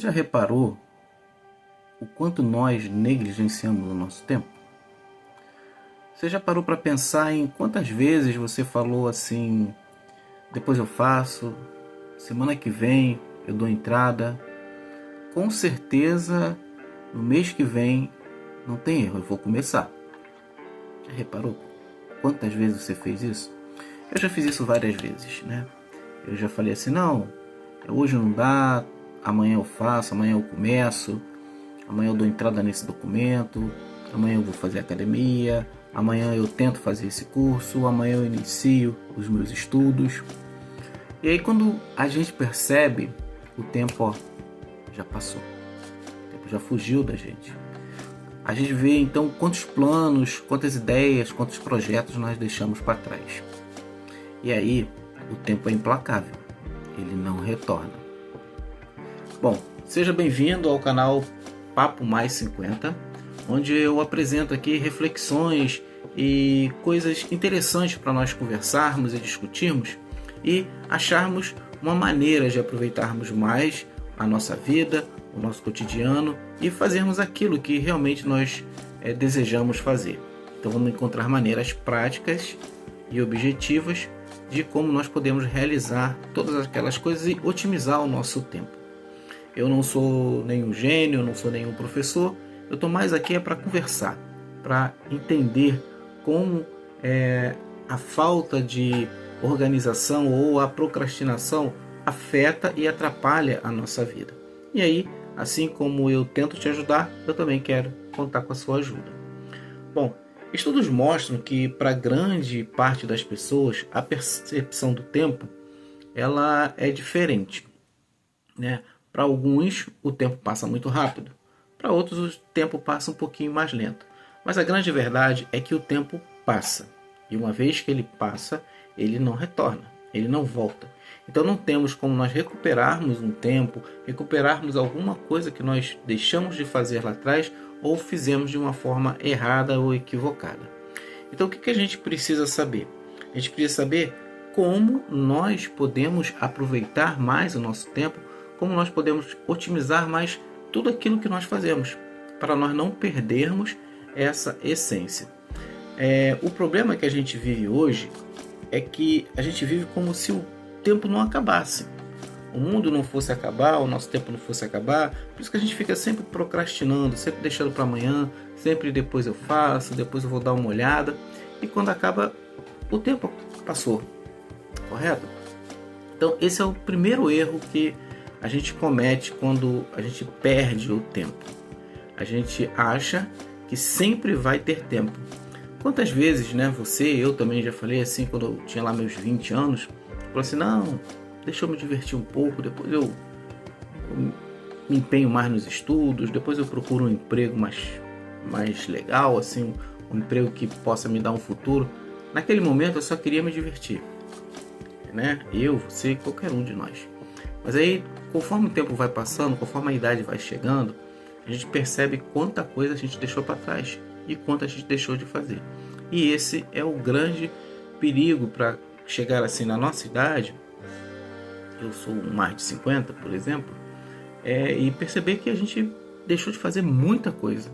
Você já reparou o quanto nós negligenciamos o nosso tempo? Você já parou para pensar em quantas vezes você falou assim: depois eu faço, semana que vem eu dou entrada, com certeza no mês que vem não tem erro, eu vou começar. Já reparou quantas vezes você fez isso? Eu já fiz isso várias vezes, né? Eu já falei assim: não, hoje não dá, amanhã eu faço, amanhã eu começo, amanhã eu dou entrada nesse documento, amanhã eu vou fazer academia, amanhã eu tento fazer esse curso, amanhã eu inicio os meus estudos. E aí quando a gente percebe, o tempo já passou, o tempo já fugiu da gente. A gente vê então quantos planos, quantas ideias, quantos projetos nós deixamos para trás. E aí o tempo é implacável, ele não retorna. Bom, seja bem-vindo ao canal Papo Mais 50, onde eu apresento aqui reflexões e coisas interessantes para nós conversarmos e discutirmos e acharmos uma maneira de aproveitarmos mais a nossa vida, o nosso cotidiano e fazermos aquilo que realmente nós desejamos fazer. Então vamos encontrar maneiras práticas e objetivas de como nós podemos realizar todas aquelas coisas e otimizar o nosso tempo. Eu não sou nenhum gênio, não sou nenhum professor, eu estou mais aqui para conversar, para entender como a falta de organização ou a procrastinação afeta e atrapalha a nossa vida. E aí, assim como eu tento te ajudar, eu também quero contar com a sua ajuda. Bom, estudos mostram que para grande parte das pessoas a percepção do tempo ela é diferente, né? Para alguns o tempo passa muito rápido, para outros o tempo passa um pouquinho mais lento. Mas a grande verdade é que o tempo passa e uma vez que ele passa, ele não retorna, ele não volta. Então não temos como nós recuperarmos um tempo, recuperarmos alguma coisa que nós deixamos de fazer lá atrás ou fizemos de uma forma errada ou equivocada. Então o que a gente precisa saber? A gente precisa saber como nós podemos aproveitar mais o nosso tempo, como nós podemos otimizar mais tudo aquilo que nós fazemos, para nós não perdermos essa essência. O problema que a gente vive hoje é que a gente vive como se o tempo não acabasse. O mundo não fosse acabar, o nosso tempo não fosse acabar, por isso que a gente fica sempre procrastinando, sempre deixando para amanhã, sempre depois eu faço, depois eu vou dar uma olhada, e quando acaba, o tempo passou, correto? Então esse é o primeiro erro que a gente comete quando a gente perde o tempo. A gente acha que sempre vai ter tempo. Quantas vezes, né, eu também já falei assim, quando eu tinha lá meus 20 anos, falei assim: não, deixa eu me divertir um pouco, depois eu me empenho mais nos estudos, depois eu procuro um emprego mais legal, assim, um emprego que possa me dar um futuro. Naquele momento eu só queria me divertir, né? Eu, você, qualquer um de nós. Mas aí, conforme o tempo vai passando, conforme a idade vai chegando, a gente percebe quanta coisa a gente deixou para trás e quanto a gente deixou de fazer. E esse é o grande perigo para chegar assim na nossa idade. Eu sou mais de 50, por exemplo, e perceber que a gente deixou de fazer muita coisa.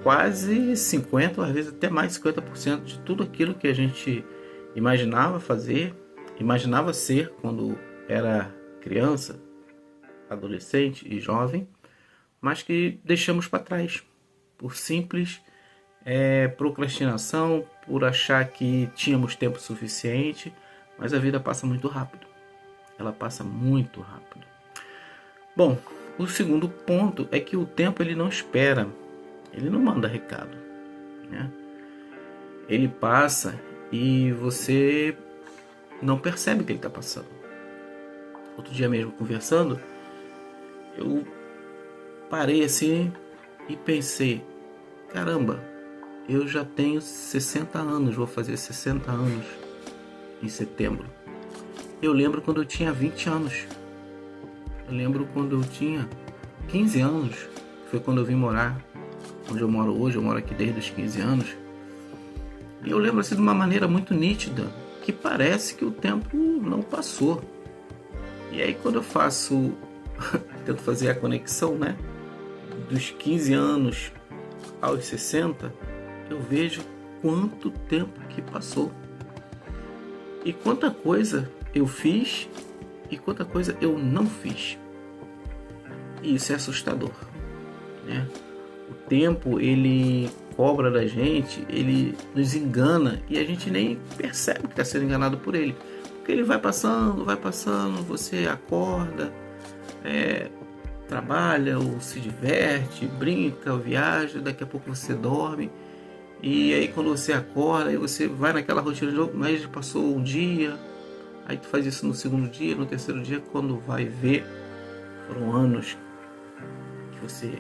Quase 50%, ou às vezes até mais de 50% de tudo aquilo que a gente imaginava fazer, imaginava ser quando era criança, adolescente e jovem, mas que deixamos para trás por simples procrastinação, por achar que tínhamos tempo suficiente, mas a vida passa muito rápido. Ela passa muito rápido. Bom, o segundo ponto é que o tempo ele não espera, ele não manda recado, né? Ele passa e você não percebe que ele está passando. Outro dia mesmo conversando, eu parei assim e pensei: caramba, eu já tenho 60 anos, vou fazer 60 anos em setembro. Eu lembro quando eu tinha 20 anos. Eu lembro quando eu tinha 15 anos. Foi quando eu vim morar onde eu moro hoje. Eu moro aqui desde os 15 anos. E eu lembro assim de uma maneira muito nítida, que parece que o tempo não passou. E aí quando eu faço tento fazer a conexão, né? Dos 15 anos aos 60, eu vejo quanto tempo que passou. E quanta coisa eu fiz e quanta coisa eu não fiz. E isso é assustador, né? O tempo, ele cobra da gente, ele nos engana e a gente nem percebe que está sendo enganado por ele. Porque ele vai passando, você acorda, trabalha ou se diverte, brinca, ou viaja, daqui a pouco você dorme. E aí quando você acorda, aí você vai naquela rotina de novo, mas passou um dia, aí tu faz isso no segundo dia, no terceiro dia, quando vai ver, foram anos que você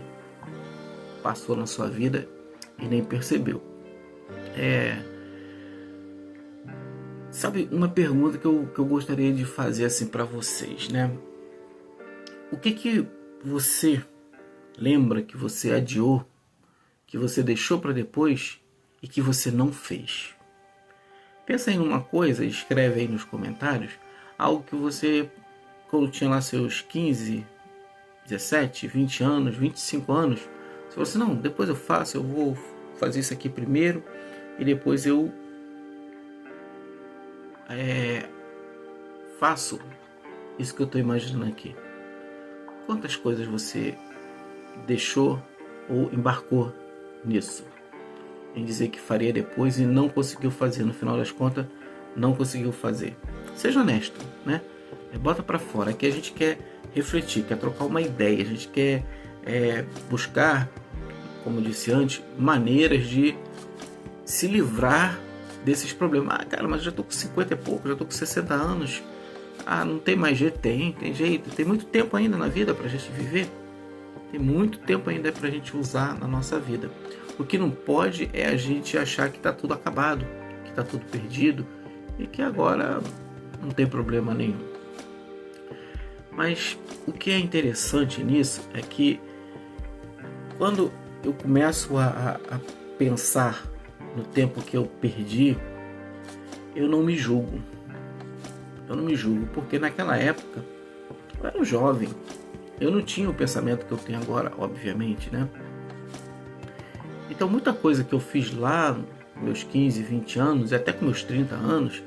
passou na sua vida e nem percebeu. Sabe, uma pergunta que eu gostaria de fazer assim para vocês, né? O que você lembra que você adiou, que você deixou para depois e que você não fez? Pensa em uma coisa, escreve aí nos comentários, algo que você, quando tinha lá seus 15, 17, 20 anos, 25 anos, você falou assim, não, depois eu faço, eu vou fazer isso aqui primeiro e depois eu faço isso que eu estou imaginando aqui. Quantas coisas você deixou ou embarcou nisso? Em dizer que faria depois e não conseguiu fazer. No final das contas, não conseguiu fazer. Seja honesto, né? Bota para fora. Aqui a gente quer refletir, quer trocar uma ideia. A gente quer buscar, como eu disse antes, maneiras de se livrar desses problemas. Ah, cara, mas já tô com 50 e pouco, já tô com 60 anos. Ah, não tem mais jeito? Tem jeito. Tem muito tempo ainda na vida pra gente viver. Tem muito tempo ainda pra gente usar na nossa vida. O que não pode é a gente achar que tá tudo acabado, que tá tudo perdido e que agora não tem problema nenhum. Mas o que é interessante nisso é que quando eu começo a pensar no tempo que eu perdi, eu não me julgo. Eu não me julgo, porque naquela época eu era um jovem. Eu não tinha o pensamento que eu tenho agora, obviamente, né? Então muita coisa que eu fiz lá, meus 15, 20 anos, e até com meus 30 anos,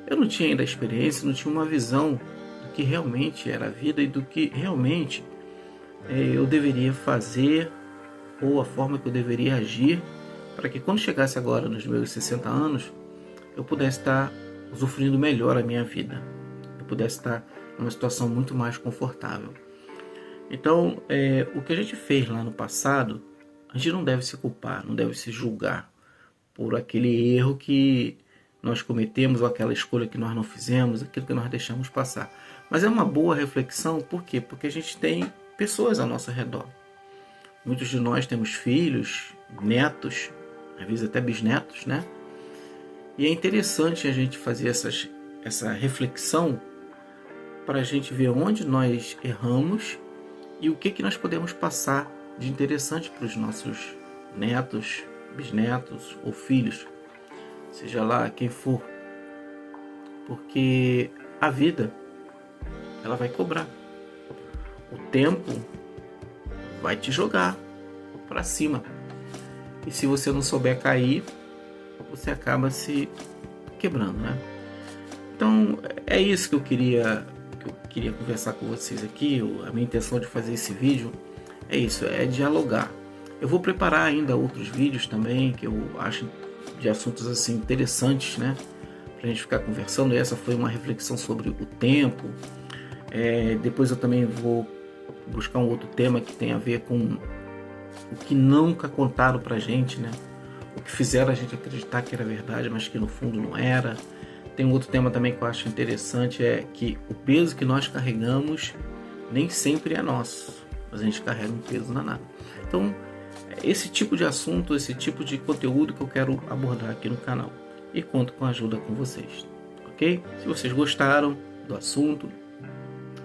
eu não tinha ainda experiência, não tinha uma visão do que realmente era a vida e do que realmente eu deveria fazer ou a forma que eu deveria agir para que quando chegasse agora nos meus 60 anos, eu pudesse estar usufruindo melhor a minha vida. Eu pudesse estar numa situação muito mais confortável. Então, o que a gente fez lá no passado, a gente não deve se culpar, não deve se julgar por aquele erro que nós cometemos ou aquela escolha que nós não fizemos, aquilo que nós deixamos passar. Mas é uma boa reflexão, por quê? Porque a gente tem pessoas ao nosso redor. Muitos de nós temos filhos, netos, às vezes até bisnetos, né? E é interessante a gente fazer essa reflexão para a gente ver onde nós erramos e o que nós podemos passar de interessante para os nossos netos, bisnetos ou filhos, seja lá quem for. Porque a vida, ela vai cobrar. O tempo vai te jogar para cima. E se você não souber cair, você acaba se quebrando, né? Então, é isso que eu queria conversar com vocês aqui. A minha intenção de fazer esse vídeo é isso, é dialogar. Eu vou preparar ainda outros vídeos também, que eu acho de assuntos assim interessantes, né? Pra gente ficar conversando. Essa foi uma reflexão sobre o tempo. Depois eu também vou buscar um outro tema que tem a ver com o que nunca contaram pra gente, né? O que fizeram a gente acreditar que era verdade, mas que no fundo não era. Tem um outro tema também que eu acho interessante, é que o peso que nós carregamos nem sempre é nosso, mas a gente carrega um peso danado. Então, esse tipo de assunto, esse tipo de conteúdo que eu quero abordar aqui no canal. E conto com a ajuda com vocês, ok? Se vocês gostaram do assunto,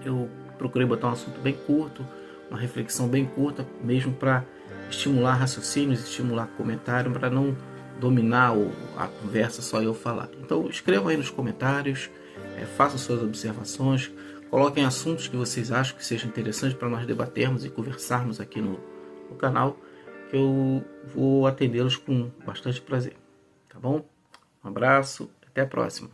eu procurei botar um assunto bem curto, uma reflexão bem curta, mesmo para estimular raciocínios, estimular comentário, para não dominar a conversa, só eu falar. Então escrevam aí nos comentários, façam suas observações, Coloquem assuntos que vocês acham que sejam interessantes para nós debatermos e conversarmos aqui no canal, que eu vou atendê-los com bastante prazer. Tá bom? Um abraço, até a próxima.